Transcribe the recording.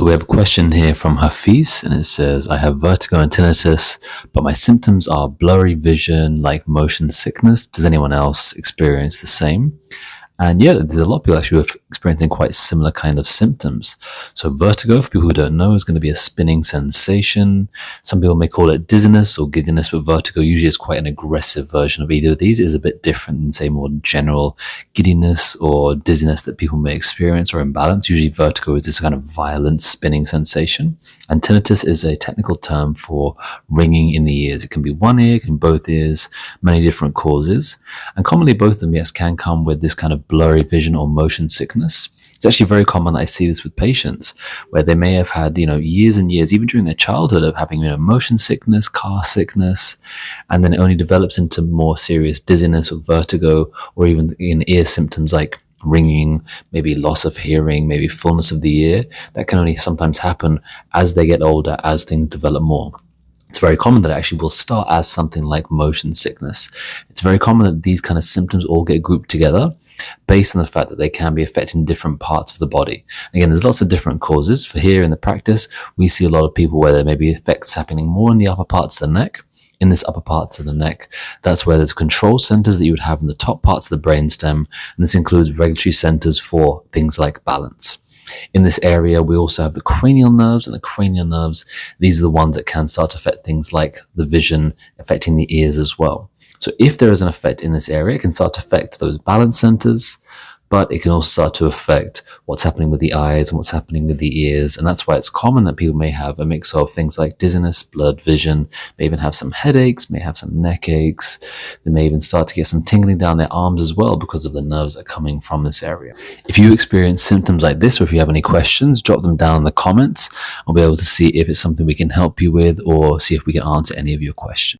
So we have a question here from Hafiz, and it says, I have vertigo and tinnitus, but my symptoms are blurry vision, like motion sickness. Does anyone else experience the same? And yeah, there's a lot of people actually who are experiencing quite similar kind of symptoms. So vertigo, for people who don't know, is going to be a spinning sensation. Some people may call it dizziness or giddiness, but vertigo usually is quite an aggressive version of either of these. It is a bit different than, say, more general giddiness or dizziness that people may experience or imbalance. Usually vertigo is this kind of violent spinning sensation. And tinnitus is a technical term for ringing in the ears. It can be one ear, it can be both ears, many different causes. And commonly both of them, yes, can come with this kind of blurry vision or motion sickness. It's actually very common that I see this with patients where they may have had, years and years, even during their childhood, of having, motion sickness, car sickness, and then it only develops into more serious dizziness or vertigo, or even in ear symptoms like ringing, maybe loss of hearing, maybe fullness of the ear. That can only sometimes happen as they get older, as things develop more. It's very common that it actually will start as something like motion sickness. It's very common that these kind of symptoms all get grouped together based on the fact that they can be affecting different parts of the body. Again, there's lots of different causes. For here in the practice, we see a lot of people where there may be effects happening more in the upper parts of the neck. In this upper parts of the neck, that's where there's control centers that you would have in the top parts of the brainstem, and this includes regulatory centers for things like balance. In this area, we also have the cranial nerves, and the cranial nerves, these are the ones that can start to affect things like the vision, affecting the ears as well. So if there is an effect in this area, it can start to affect those balance centers, but it can also start to affect what's happening with the eyes and what's happening with the ears. And that's why it's common that people may have a mix of things like dizziness, blurred vision, may even have some headaches, may have some neck aches. They may even start to get some tingling down their arms as well because of the nerves that are coming from this area. If you experience symptoms like this, or if you have any questions, drop them down in the comments. I'll be able to see if it's something we can help you with, or see if we can answer any of your questions.